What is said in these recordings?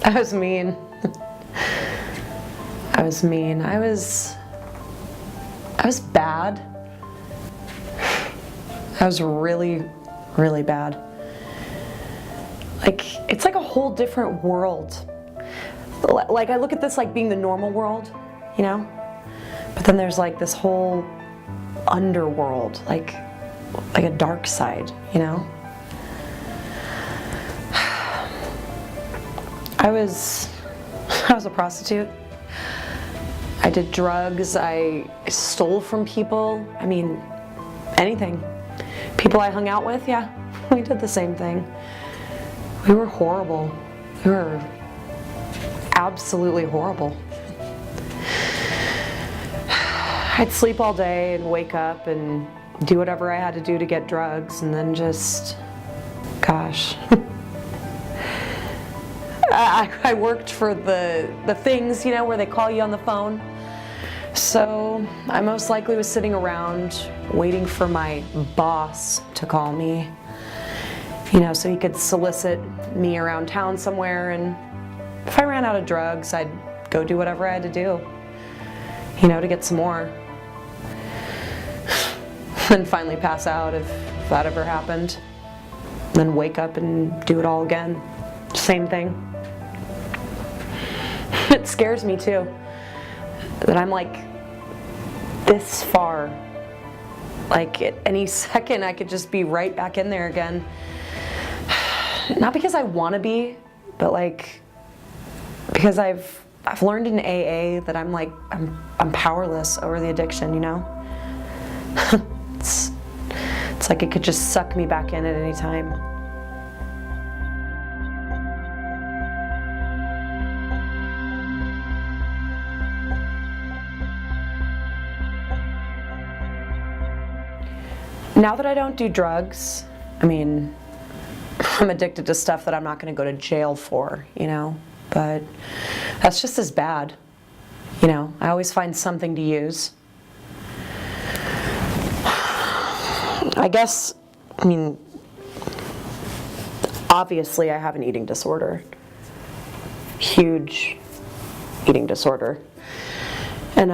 I was mean. I was mean. I was bad. I was really, really bad. Like, it's like a whole different world. Like, I look at this like being the normal world, you know? But then there's like this whole underworld, like a dark side, you know? I was a prostitute. I did drugs. I stole from people. I mean, anything. People I hung out with, yeah, we did the same thing. We were horrible. We were absolutely horrible. I'd sleep all day and wake up and do whatever I had to do to get drugs, and then just, gosh. I worked for the things, you know, where they call you on the phone. So I most likely was sitting around waiting for my boss to call me, you know, so he could solicit me around town somewhere, and if I ran out of drugs, I'd go do whatever I had to do, you know, to get some more. And finally pass out if that ever happened. Then wake up and do it all again. Same thing. It scares me too, that I'm like this far. Like at any second I could just be right back in there again. Not because I want to be, but like because I've learned in AA that I'm like I'm powerless over the addiction, you know? It's like it could just suck me back in at any time. Now that I don't do drugs, I mean, I'm addicted to stuff that I'm not going to go to jail for, you know, but that's just as bad. You know, I always find something to use. I guess, I mean, obviously I have an eating disorder. Huge eating disorder. And,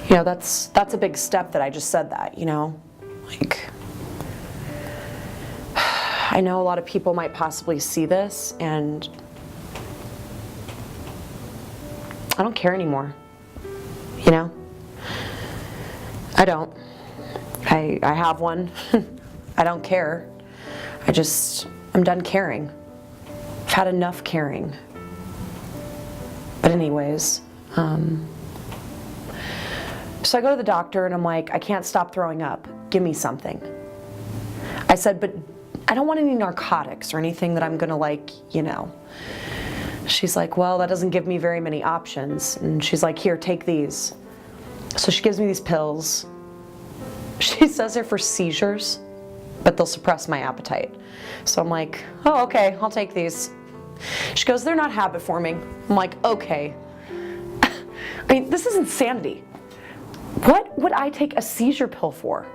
you know, that's a big step that I just said that, you know, like, I know a lot of people might possibly see this, and I don't care anymore, you know? I don't. I have one. I don't care. I'm done caring. I've had enough caring. But anyways, so I go to the doctor and I'm like, I can't stop throwing up. Give me something. I said, but I don't want any narcotics or anything that I'm gonna like, you know. She's like, well, that doesn't give me very many options. And she's like, here, take these. So she gives me these pills. She says they're for seizures, but they'll suppress my appetite. So I'm like, oh, okay, I'll take these. She goes, they're not habit forming. I'm like, okay. I mean, this is insanity. What would I take a seizure pill for?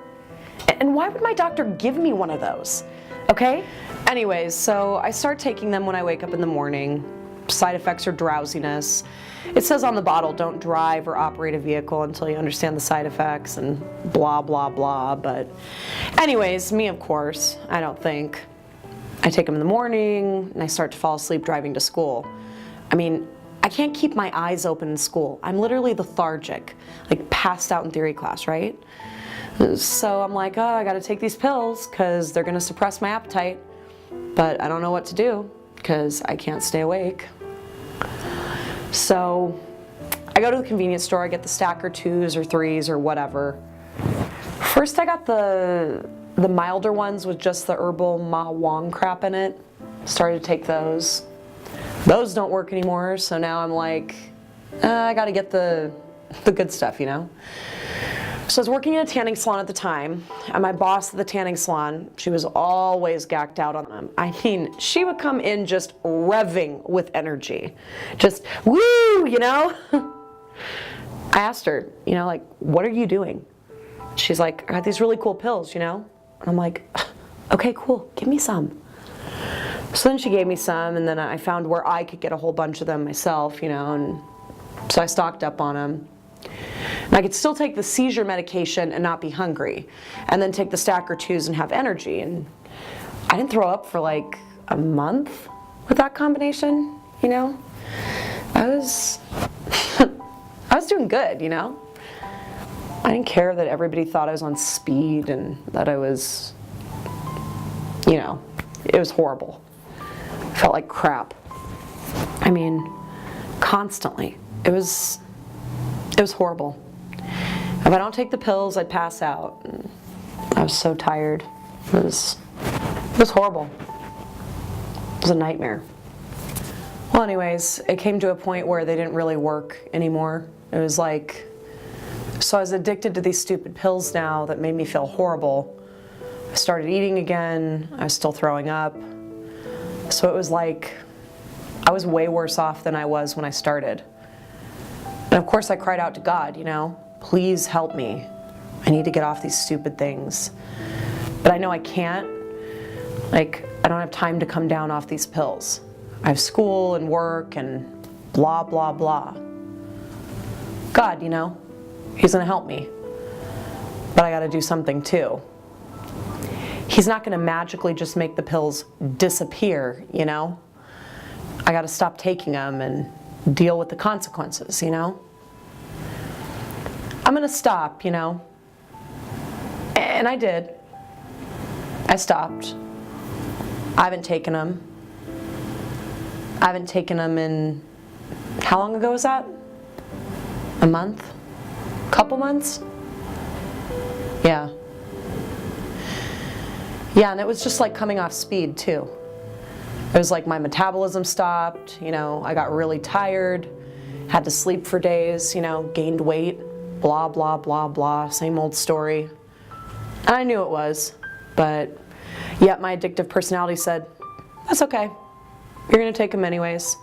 And why would my doctor give me one of those? Okay? Anyways, so I start taking them when I wake up in the morning. Side effects are drowsiness. It says on the bottle, don't drive or operate a vehicle until you understand the side effects and blah, blah, blah. But anyways, me, of course, I don't think. I take them in the morning and I start to fall asleep driving to school. I mean, I can't keep my eyes open in school. I'm literally lethargic, like passed out in theory class, right? So I'm like, oh, I gotta take these pills because they're gonna suppress my appetite. But I don't know what to do because I can't stay awake. So I go to the convenience store, I get the stack or 2s or 3s or whatever. First I got the milder ones with just the herbal Ma Wong crap in it. Started to take those. Those don't work anymore, so now I'm like, I gotta get the good stuff, you know? So I was working in a tanning salon at the time, and my boss at the tanning salon, she was always gacked out on them. I mean, she would come in just revving with energy. Just, woo, you know? I asked her, you know, like, what are you doing? She's like, I got these really cool pills, you know? And I'm like, okay, cool, give me some. So then she gave me some, and then I found where I could get a whole bunch of them myself, you know, and so I stocked up on them. And I could still take the seizure medication and not be hungry, and then take the stack or twos and have energy. And I didn't throw up for like a month with that combination, you know. I was doing good, you know. I didn't care that everybody thought I was on speed and that I was, you know, it was horrible. I felt like crap. I mean, constantly. It was horrible. If I don't take the pills, I'd pass out. And I was so tired. It was horrible. It was a nightmare. Well, anyways, it came to a point where they didn't really work anymore. It was like, so I was addicted to these stupid pills now that made me feel horrible. I started eating again. I was still throwing up. So it was like, I was way worse off than I was when I started. And of course I cried out to God, you know, please help me. I need to get off these stupid things. But I know I can't. Like, I don't have time to come down off these pills. I have school and work and blah, blah, blah. God, you know, He's gonna help me. But I gotta do something too. He's not gonna magically just make the pills disappear, you know? I gotta stop taking them and deal with the consequences, you know? I'm gonna stop, you know? And I did. I stopped. I haven't taken them. I haven't taken them in, how long ago was that? A month? Couple months? Yeah. Yeah, and it was just like coming off speed too. It was like my metabolism stopped, you know, I got really tired, had to sleep for days, you know, gained weight, blah, blah, blah, blah, same old story. And I knew it was, but yet my addictive personality said, that's okay, you're gonna take them anyways.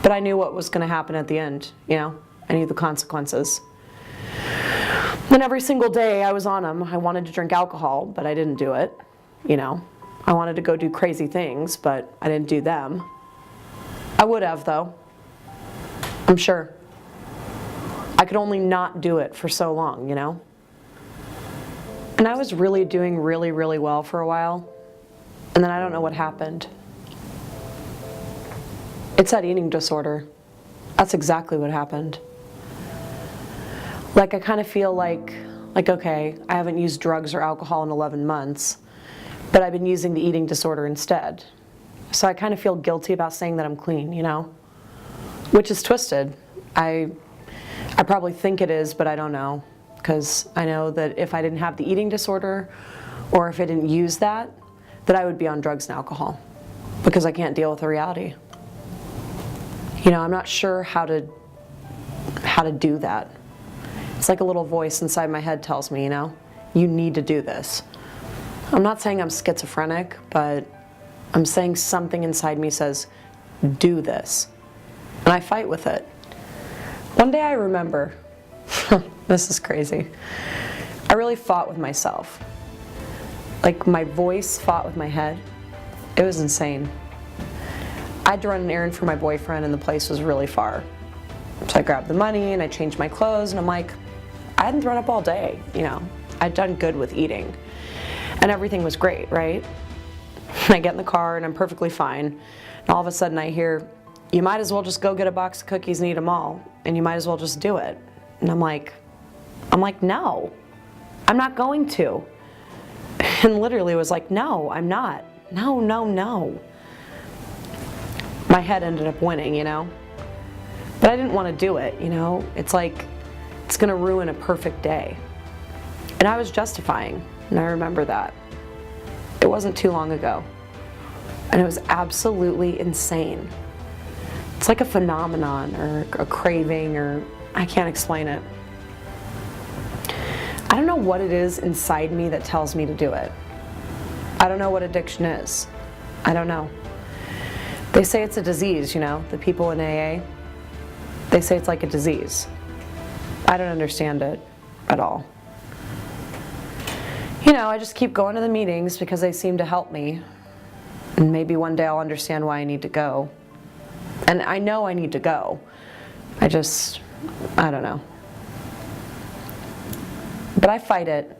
But I knew what was gonna happen at the end, you know, I knew the consequences. Then every single day I was on them. I wanted to drink alcohol, but I didn't do it, you know. I wanted to go do crazy things, but I didn't do them. I would have, though. I'm sure. I could only not do it for so long, you know. And I was really doing really, really well for a while, and then I don't know what happened. It's that eating disorder. That's exactly what happened. Like, I kind of feel like, okay, I haven't used drugs or alcohol in 11 months, but I've been using the eating disorder instead. So I kind of feel guilty about saying that I'm clean, you know? Which is twisted. I probably think it is, but I don't know. Because I know that if I didn't have the eating disorder, or if I didn't use that I would be on drugs and alcohol. Because I can't deal with the reality. You know, I'm not sure how to do that. It's like a little voice inside my head tells me, you know, you need to do this. I'm not saying I'm schizophrenic, but I'm saying something inside me says, do this. And I fight with it. One day I remember, this is crazy, I really fought with myself. Like, my voice fought with my head. It was insane. I had to run an errand for my boyfriend and the place was really far. So I grabbed the money and I changed my clothes and I'm like, I hadn't thrown up all day, you know. I'd done good with eating. And everything was great, right? And I get in the car and I'm perfectly fine. And all of a sudden I hear, you might as well just go get a box of cookies and eat them all. And you might as well just do it. And I'm like, no, I'm not going to. And literally it was like, no, I'm not. No, no, no. My head ended up winning, you know. But I didn't want to do it, you know. It's like, it's gonna ruin a perfect day. And I was justifying, and I remember that. It wasn't too long ago. And it was absolutely insane. It's like a phenomenon, or a craving, or I can't explain it. I don't know what it is inside me that tells me to do it. I don't know what addiction is. I don't know. They say it's a disease, you know, the people in AA. They say it's like a disease. I don't understand it at all. You know, I just keep going to the meetings because they seem to help me. And maybe one day I'll understand why I need to go. And I know I need to go. I don't know. But I fight it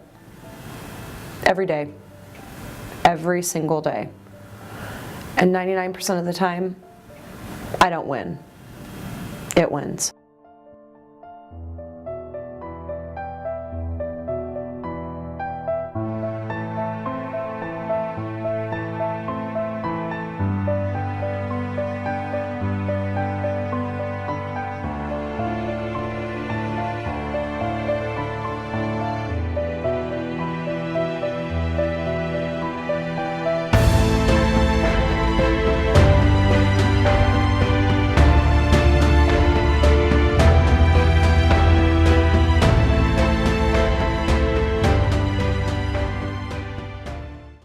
every day, every single day. And 99% of the time, I don't win. It wins.